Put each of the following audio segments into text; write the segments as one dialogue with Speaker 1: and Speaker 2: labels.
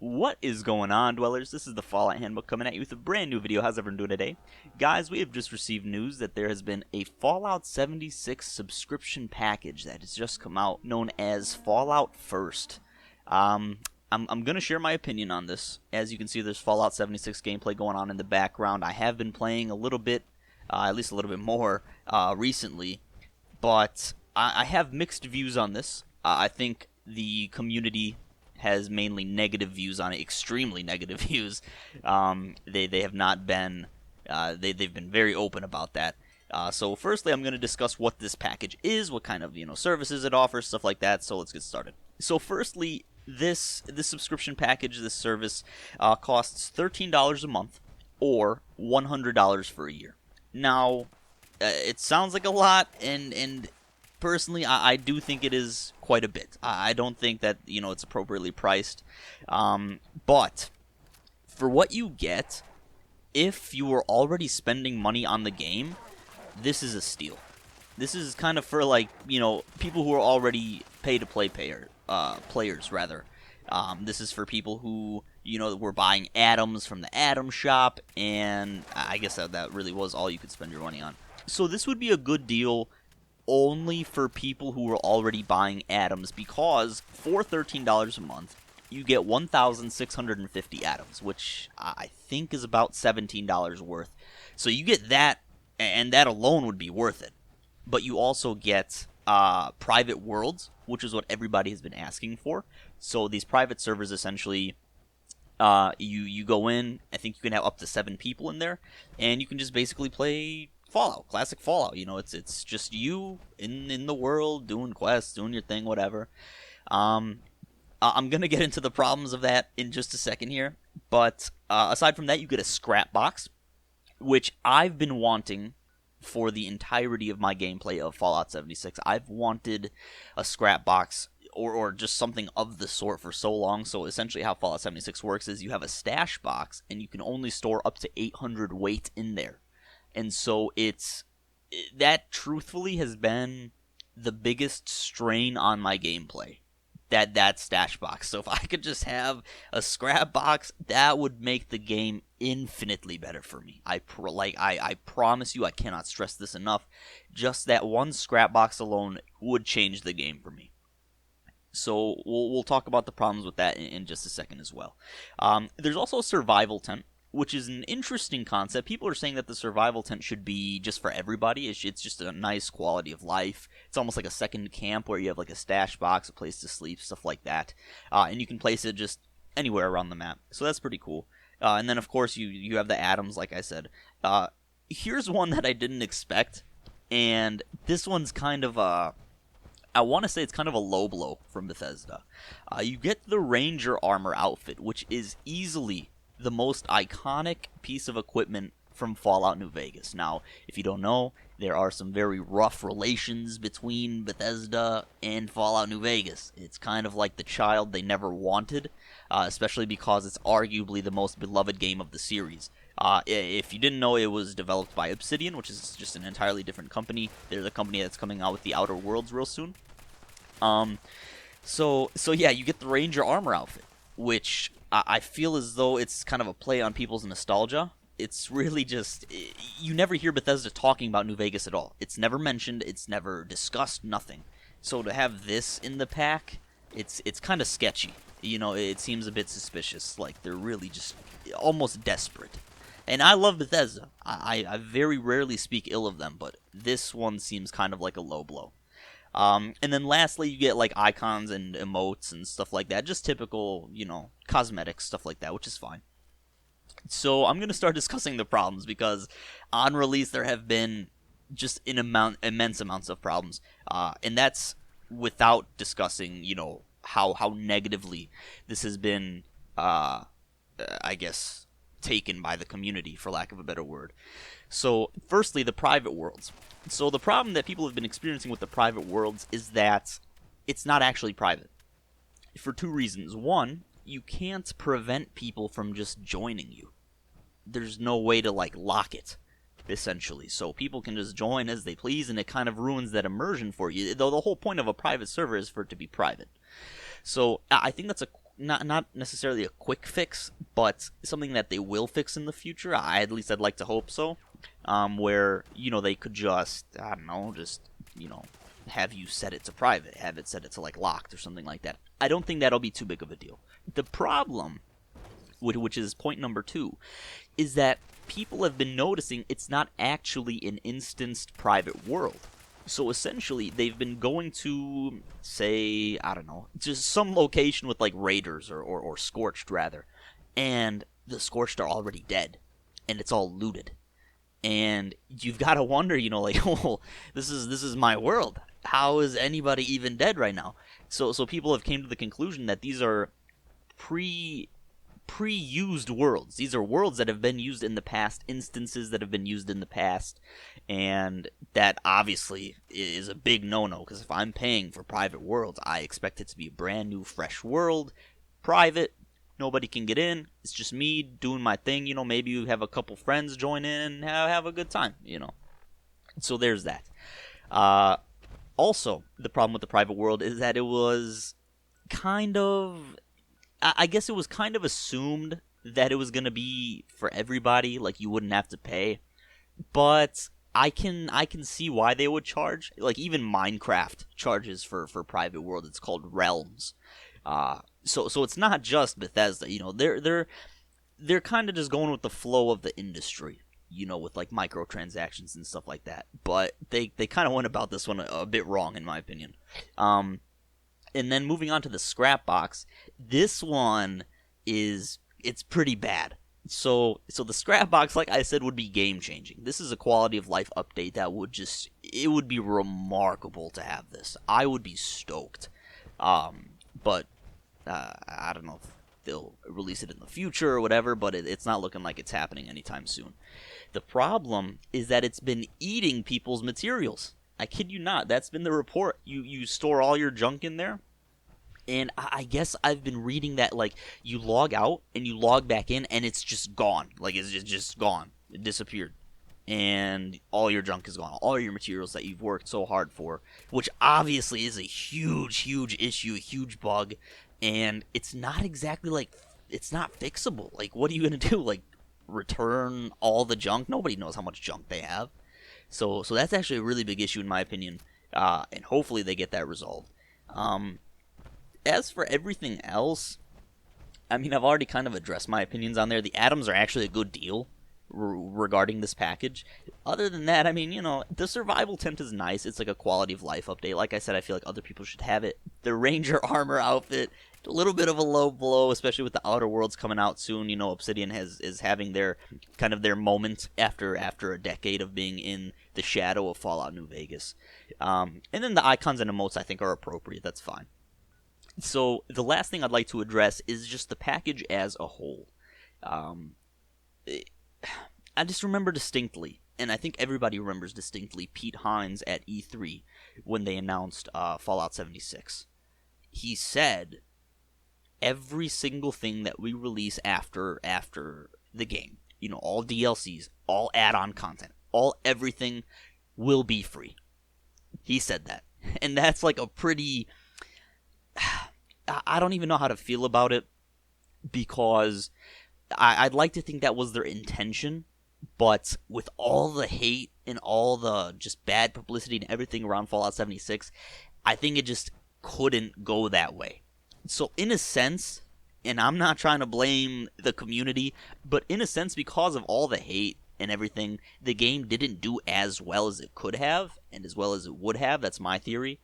Speaker 1: What is going on, dwellers? This is the Fallout Handbook coming at you with a brand new video. How's everyone doing today? Guys, we have just received news that there has been a Fallout 76 subscription package that has just come out, known as Fallout First. I'm going to share my opinion on this. As you can see, there's Fallout 76 gameplay going on in the background. I have been playing a little bit, at least a little bit more, recently, but I have mixed views on this. I think the community has mainly negative views on it, extremely negative views. They have not been, they've been very open about that. So firstly, I'm going to discuss what this package is, what kind of services it offers, stuff like that. So let's get started. So firstly, this subscription package, this service, costs $13 a month or $100 for a year. Now, it sounds like a lot, and personally, I do think it is quite a bit. I don't think that, it's appropriately priced. But for what you get, if you were already spending money on the game, this is a steal. This is kind of for, people who are already pay-to-play players, rather. This is for people who, were buying atoms from the Atom Shop, and I guess that really was all you could spend your money on. So this would be a good deal only for people who are already buying atoms, because for $13 a month, you get 1,650 atoms, which I think is about $17 worth. So you get that, and that alone would be worth it. But you also get private worlds, which is what everybody has been asking for. So these private servers, essentially, you go in, I think you can have up to 7 people in there, and you can just basically play Fallout, classic Fallout. It's just you in the world doing quests, doing your thing, whatever. I'm gonna get into the problems of that in just a second here, but aside from that, you get a scrap box, which I've been wanting for the entirety of my gameplay of Fallout 76. I've wanted a scrap box or just something of the sort for so long. So essentially, how Fallout 76 works is you have a stash box, and you can only store up to 800 weight in there. And so that truthfully has been the biggest strain on my gameplay, that stash box. So if I could just have a scrap box, that would make the game infinitely better for me. I promise you, I cannot stress this enough. Just that one scrap box alone would change the game for me. So we'll talk about the problems with that in just a second as well. There's also a survival tent, which is an interesting concept. People are saying that the survival tent should be just for everybody. It's just a nice quality of life. It's almost like a second camp where you have like a stash box, a place to sleep, stuff like that. And you can place it just anywhere around the map. So that's pretty cool. And then, of course, you have the atoms, like I said. Here's one that I didn't expect. And this one's kind of I want to say it's kind of a low blow from Bethesda. You get the Ranger Armor outfit, which is easily the most iconic piece of equipment from Fallout New Vegas. Now, if you don't know, there are some very rough relations between Bethesda and Fallout New Vegas. It's kind of like the child they never wanted, especially because it's arguably the most beloved game of the series. If you didn't know, it was developed by Obsidian, which is just an entirely different company. They're the company that's coming out with the Outer Worlds real soon. So yeah, you get the Ranger Armor outfit, which I feel as though it's kind of a play on people's nostalgia. It's really just, you never hear Bethesda talking about New Vegas at all. It's never mentioned, it's never discussed, nothing. So to have this in the pack, it's kind of sketchy. It seems a bit suspicious, like they're really just almost desperate. And I love Bethesda. I very rarely speak ill of them, but this one seems kind of like a low blow. And then lastly, you get like icons and emotes and stuff like that. Just typical, cosmetics, stuff like that, which is fine. So I'm going to start discussing the problems, because on release there have been just immense amounts of problems. And that's without discussing, how negatively this has been, I guess, taken by the community, for lack of a better word. So firstly, the private worlds. So the problem that people have been experiencing with the private worlds is that it's not actually private. For 2 reasons. One, you can't prevent people from just joining you. There's no way to lock it, essentially. So people can just join as they please, and it kind of ruins that immersion for you. Though the whole point of a private server is for it to be private. So I think that's not necessarily a quick fix, but something that they will fix in the future. At least I'd like to hope so. Where they could just, I don't know, just have you set it to private, have it set it to like locked or something like that. I don't think that'll be too big of a deal. The problem, which is point number 2, is that people have been noticing it's not actually an instanced private world. So essentially, they've been going to, say, I don't know, just some location with like raiders or scorched rather, and the scorched are already dead, and it's all looted. And you've got to wonder, like, oh, this is my world. How is anybody even dead right now? So people have came to the conclusion that these are pre-used worlds. These are worlds that have been used in the past, instances that have been used in the past, and that obviously is a big no-no, because if I'm paying for private worlds, I expect it to be a brand new, fresh world, private, nobody can get in, it's just me doing my thing, maybe you have a couple friends join in and have a good time, So there's that. Also, the problem with the private world is that it was kind of, I guess it was kind of assumed that it was going to be for everybody, like you wouldn't have to pay. But I can see why they would charge. Like even Minecraft charges for private world. It's called Realms. So it's not just Bethesda. They're kind of just going with the flow of the industry. With like microtransactions and stuff like that. But they kind of went about this one a bit wrong, in my opinion. And then moving on to the scrap box, this one it's pretty bad. So the scrap box, like I said, would be game changing. This is a quality of life update that it would be remarkable to have this. I would be stoked. But I don't know if they'll release it in the future or whatever, but it's not looking like it's happening anytime soon. The problem is that it's been eating people's materials. I kid you not. That's been the report. You store all your junk in there. And I guess I've been reading that, like, you log out and you log back in and it's just gone. Like, it's just gone. It disappeared. And all your junk is gone. All your materials that you've worked so hard for. Which obviously is a huge, huge issue, a huge bug. And it's not exactly, like, it's not fixable. Like, what are you going to do? Like, return all the junk? Nobody knows how much junk they have. So that's actually a really big issue in my opinion. And hopefully they get that resolved. As for everything else, I mean, I've already kind of addressed my opinions on there. The atoms are actually a good deal regarding this package. Other than that, I mean, the survival tent is nice. It's like a quality of life update. Like I said, I feel like other people should have it. The ranger armor outfit, a little bit of a low blow, especially with the Outer Worlds coming out soon. Obsidian is having their kind of their moment after a decade of being in the shadow of Fallout New Vegas. And then the icons and emotes I think are appropriate. That's fine. So the last thing I'd like to address is just the package as a whole. I just remember distinctly, and I think everybody remembers distinctly, Pete Hines at E3 when they announced Fallout 76. He said, every single thing that we release after the game, all DLCs, all add-on content, everything will be free. He said that. And that's like a pretty... I don't even know how to feel about it, because I'd like to think that was their intention, but with all the hate and all the just bad publicity and everything around Fallout 76, I think it just couldn't go that way. So in a sense, and I'm not trying to blame the community, but in a sense, because of all the hate and everything, the game didn't do as well as it could have and as well as it would have. That's my theory.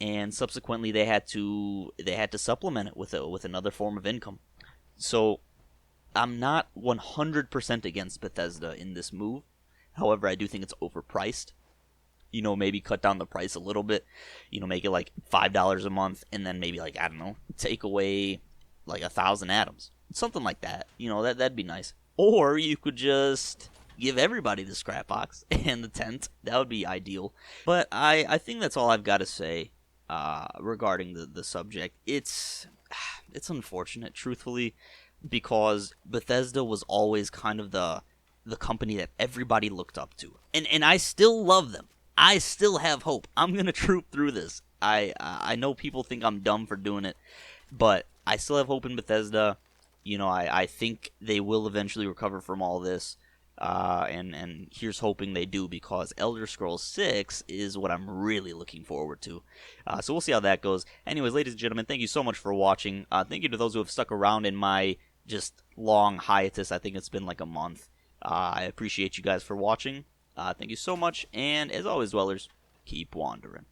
Speaker 1: And subsequently, they had to supplement it with another form of income. So I'm not 100% against Bethesda in this move. However, I do think it's overpriced. Maybe cut down the price a little bit. Make it like $5 a month, and then maybe like, I don't know, take away like 1,000 atoms, something like that. That'd be nice. Or you could just give everybody the scrap box and the tent. That would be ideal. But I think that's all I've got to say regarding the subject. It's unfortunate, truthfully, because Bethesda was always kind of the company that everybody looked up to. And I still love them. I still have hope. I'm going to troop through this. I know people think I'm dumb for doing it, but I still have hope in Bethesda. I think they will eventually recover from all this. And here's hoping they do, because Elder Scrolls 6 is what I'm really looking forward to. So we'll see how that goes. Anyways, ladies and gentlemen, thank you so much for watching. Thank you to those who have stuck around in my just long hiatus. I think it's been like a month. I appreciate you guys for watching. Thank you so much, and as always, dwellers, keep wandering.